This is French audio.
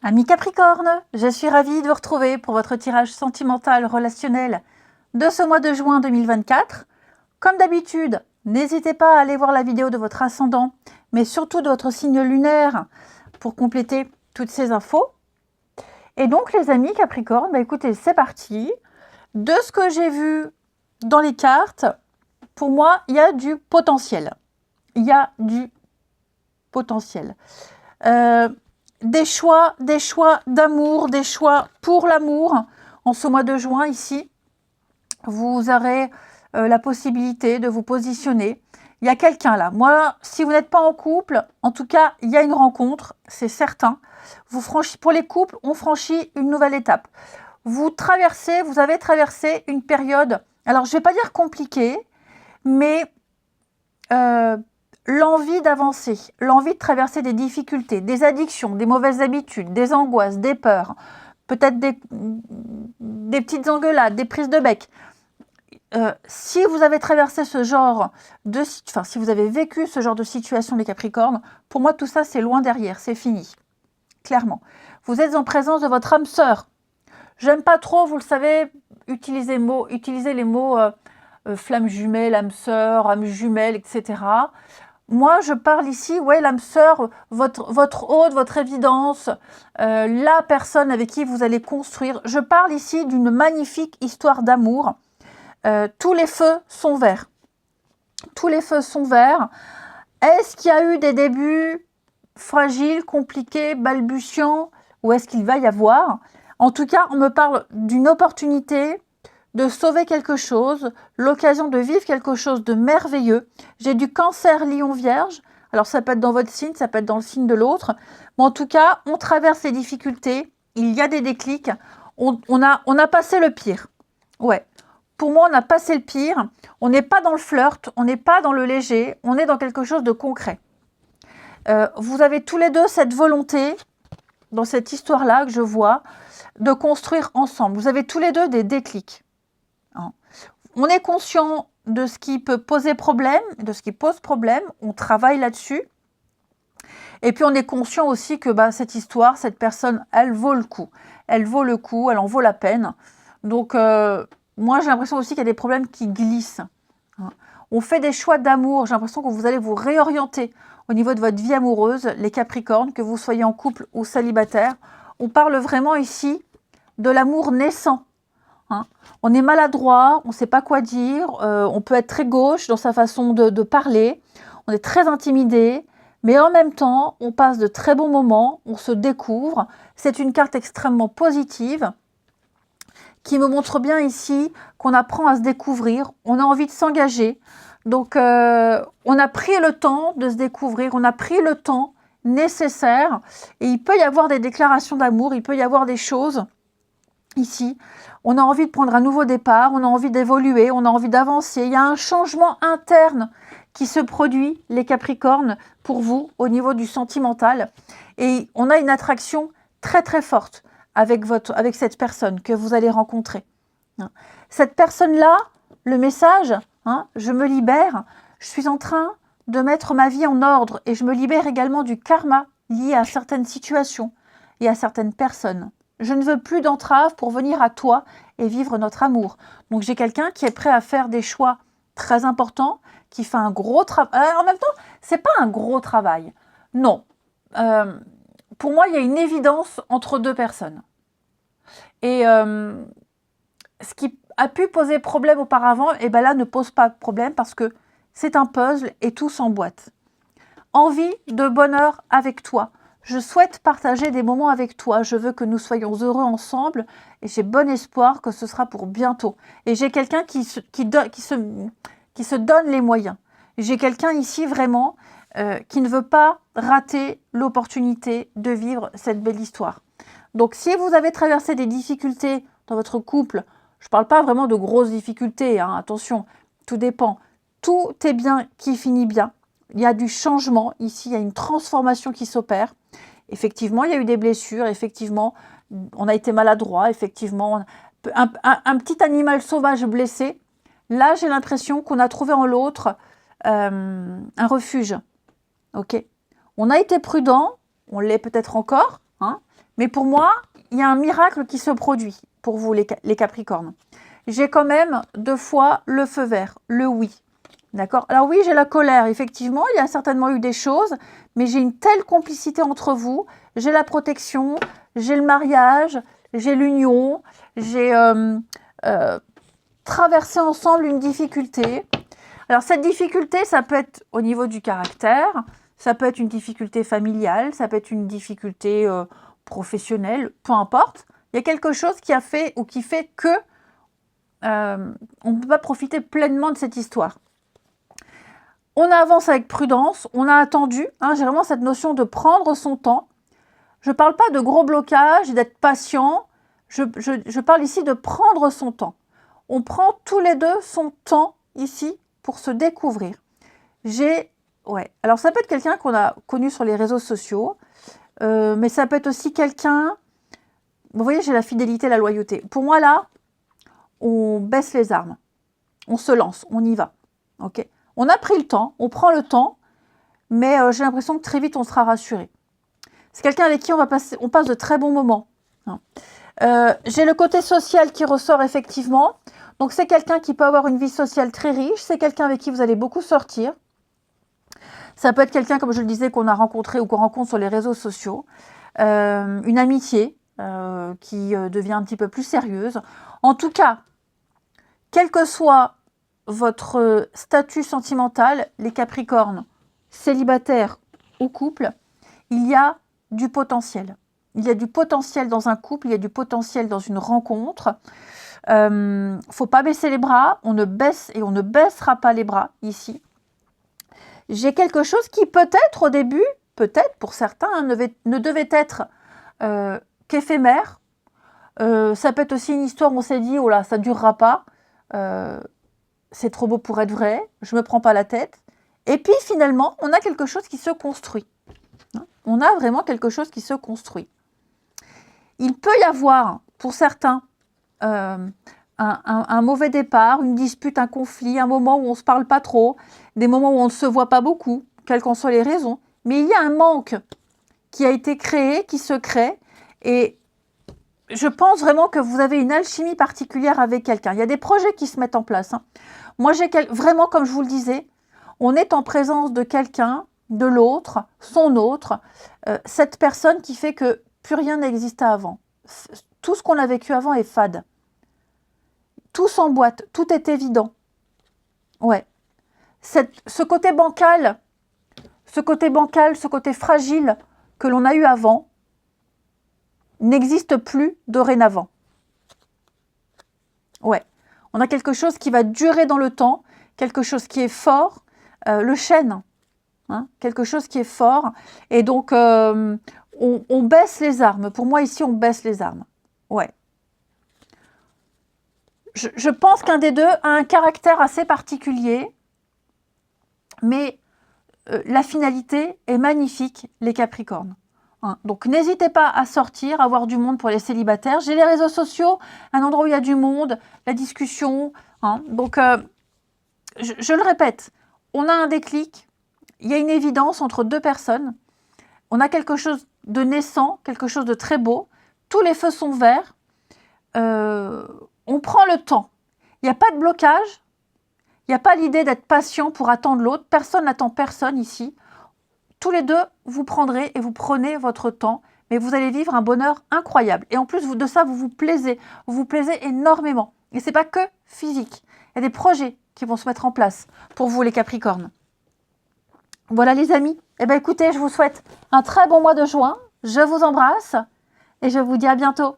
Amis Capricorne, je suis ravie de vous retrouver pour votre tirage sentimental relationnel de ce mois de juin 2024. Comme d'habitude, n'hésitez pas à aller voir la vidéo de votre ascendant, mais surtout de votre signe lunaire pour compléter toutes ces infos. Et donc les amis Capricorne, écoutez, c'est parti. De ce que j'ai vu dans les cartes, pour moi, il y a du potentiel. Il y a du potentiel. Des choix d'amour, des choix pour l'amour. En ce mois de juin, ici, vous aurez la possibilité de vous positionner. Il y a quelqu'un là. Moi, si vous n'êtes pas en couple, en tout cas, il y a une rencontre, c'est certain. Pour les couples, on franchit une nouvelle étape. Vous avez traversé une période, alors je ne vais pas dire compliquée, mais l'envie d'avancer, l'envie de traverser des difficultés, des addictions, des mauvaises habitudes, des angoisses, des peurs, peut-être des petites engueulades, des prises de bec. Si vous avez traversé ce genre de... Enfin, si vous avez vécu ce genre de situation, les Capricornes, pour moi, tout ça, c'est loin derrière, c'est fini. Clairement. Vous êtes en présence de votre âme sœur. J'aime pas trop, vous le savez, utiliser les mots flamme jumelle, âme sœur, âme jumelle, etc. Moi, je parle ici, ouais, l'âme sœur, votre hôte, votre évidence, la personne avec qui vous allez construire. Je parle ici d'une magnifique histoire d'amour. Tous les feux sont verts. Tous les feux sont verts. Est-ce qu'il y a eu des débuts fragiles, compliqués, balbutiants, ou est-ce qu'il va y avoir? En tout cas, on me parle d'une opportunité de sauver quelque chose, l'occasion de vivre quelque chose de merveilleux. J'ai du Cancer, Lion, Vierge. Alors ça peut être dans votre signe, ça peut être dans le signe de l'autre. Mais en tout cas, on traverse les difficultés. Il y a des déclics. On a passé le pire. Ouais. Pour moi, on a passé le pire. On n'est pas dans le flirt, on n'est pas dans le léger. On est dans quelque chose de concret. Vous avez tous les deux cette volonté, dans cette histoire-là que je vois, de construire ensemble. Vous avez tous les deux des déclics. On est conscient de ce qui peut poser problème, de ce qui pose problème, on travaille là-dessus. Et puis on est conscient aussi que cette histoire, cette personne, elle vaut le coup. Elle vaut le coup, elle en vaut la peine. Donc moi j'ai l'impression aussi qu'il y a des problèmes qui glissent. On fait des choix d'amour, j'ai l'impression que vous allez vous réorienter au niveau de votre vie amoureuse, les Capricornes, que vous soyez en couple ou célibataire. On parle vraiment ici de l'amour naissant. On est maladroit, on ne sait pas quoi dire, on peut être très gauche dans sa façon de parler, on est très intimidé, mais en même temps, on passe de très bons moments, on se découvre. C'est une carte extrêmement positive qui me montre bien ici qu'on apprend à se découvrir, on a envie de s'engager. Donc, on a pris le temps de se découvrir, on a pris le temps nécessaire et il peut y avoir des déclarations d'amour, il peut y avoir des choses ici. On a envie de prendre un nouveau départ, on a envie d'évoluer, on a envie d'avancer. Il y a un changement interne qui se produit, les Capricornes, pour vous, au niveau du sentimental. Et on a une attraction très très forte avec cette personne que vous allez rencontrer. Cette personne-là, le message, je me libère, je suis en train de mettre ma vie en ordre et je me libère également du karma lié à certaines situations et à certaines personnes. Je ne veux plus d'entrave pour venir à toi et vivre notre amour. Donc j'ai quelqu'un qui est prêt à faire des choix très importants, qui fait un gros travail. En même temps, c'est pas un gros travail. Non. Pour moi, il y a une évidence entre deux personnes. Et ce qui a pu poser problème auparavant, là ne pose pas de problème parce que c'est un puzzle et tout s'emboîte. Envie de bonheur avec toi. Je souhaite partager des moments avec toi. Je veux que nous soyons heureux ensemble et j'ai bon espoir que ce sera pour bientôt. Et j'ai quelqu'un qui se donne les moyens. J'ai quelqu'un ici vraiment qui ne veut pas rater l'opportunité de vivre cette belle histoire. Donc si vous avez traversé des difficultés dans votre couple, je ne parle pas vraiment de grosses difficultés, attention, tout dépend. Tout est bien qui finit bien. Il y a du changement, ici il y a une transformation qui s'opère. Effectivement, il y a eu des blessures, effectivement, on a été maladroit, effectivement, un petit animal sauvage blessé. Là, j'ai l'impression qu'on a trouvé en l'autre un refuge. Ok. On a été prudent, on l'est peut-être encore, hein. Mais pour moi, il y a un miracle qui se produit pour vous, les Capricornes. J'ai quand même 2 fois le feu vert, le oui. D'accord? Alors oui, j'ai la colère, effectivement, il y a certainement eu des choses, mais j'ai une telle complicité entre vous, j'ai la protection, j'ai le mariage, j'ai l'union, j'ai traversé ensemble une difficulté. Alors cette difficulté, ça peut être au niveau du caractère, ça peut être une difficulté familiale, ça peut être une difficulté professionnelle, peu importe. Il y a quelque chose qui a fait ou qui fait que on ne peut pas profiter pleinement de cette histoire. On avance avec prudence, on a attendu, hein, j'ai vraiment cette notion de prendre son temps. Je ne parle pas de gros blocages, d'être patient, je parle ici de prendre son temps. On prend tous les deux son temps ici pour se découvrir. Alors ça peut être quelqu'un qu'on a connu sur les réseaux sociaux, mais ça peut être aussi quelqu'un, vous voyez, j'ai la fidélité, la loyauté. Pour moi là, on baisse les armes, on se lance, on y va, ok ? On a pris le temps, on prend le temps, mais j'ai l'impression que très vite, on sera rassuré. C'est quelqu'un avec qui on passe de très bons moments. Hein. J'ai le côté social qui ressort effectivement. Donc, c'est quelqu'un qui peut avoir une vie sociale très riche. C'est quelqu'un avec qui vous allez beaucoup sortir. Ça peut être quelqu'un, comme je le disais, qu'on a rencontré ou qu'on rencontre sur les réseaux sociaux. Une amitié qui devient un petit peu plus sérieuse. En tout cas, quel que soit votre statut sentimental, les Capricornes, célibataires ou couple, il y a du potentiel. Il y a du potentiel dans un couple, il y a du potentiel dans une rencontre. Faut pas baisser les bras, on ne baisse et on ne baissera pas les bras ici. J'ai quelque chose qui peut-être au début, peut-être pour certains, ne devait être qu'éphémère. Ça peut être aussi une histoire où on s'est dit, oh là, ça ne durera pas. C'est trop beau pour être vrai, je ne me prends pas la tête. Et puis finalement, on a quelque chose qui se construit. On a vraiment quelque chose qui se construit. Il peut y avoir, pour certains, un mauvais départ, une dispute, un conflit, un moment où on ne se parle pas trop, des moments où on ne se voit pas beaucoup, quelles qu'en soient les raisons. Mais il y a un manque qui a été créé, qui se crée, et je pense vraiment que vous avez une alchimie particulière avec quelqu'un. Il y a des projets qui se mettent en place. Hein. Moi, j'ai vraiment, comme je vous le disais, on est en présence de quelqu'un, de l'autre, son autre, cette personne qui fait que plus rien n'existait avant. Tout ce qu'on a vécu avant est fade. Tout s'emboîte, tout est évident. Ouais. Ce côté bancal, ce côté fragile que l'on a eu avant, n'existe plus dorénavant. Ouais. On a quelque chose qui va durer dans le temps, quelque chose qui est fort, le chêne, hein, quelque chose qui est fort. Et donc, on baisse les armes. Pour moi, ici, on baisse les armes. Ouais. Je pense qu'un des deux a un caractère assez particulier, mais la finalité est magnifique, les Capricornes. Hein. Donc, n'hésitez pas à sortir, à avoir du monde pour les célibataires. J'ai les réseaux sociaux, un endroit où il y a du monde, la discussion. Hein. Donc, je le répète, on a un déclic, il y a une évidence entre deux personnes, on a quelque chose de naissant, quelque chose de très beau, tous les feux sont verts, on prend le temps, il n'y a pas de blocage, il n'y a pas l'idée d'être patient pour attendre l'autre, personne n'attend personne ici, tous les deux vous prendrez et vous prenez votre temps, mais vous allez vivre un bonheur incroyable, et en plus de ça vous vous plaisez énormément, et ce n'est pas que physique, il y a des projets qui vont se mettre en place pour vous les Capricornes. Voilà les amis, eh bien écoutez, je vous souhaite un très bon mois de juin, je vous embrasse et je vous dis à bientôt.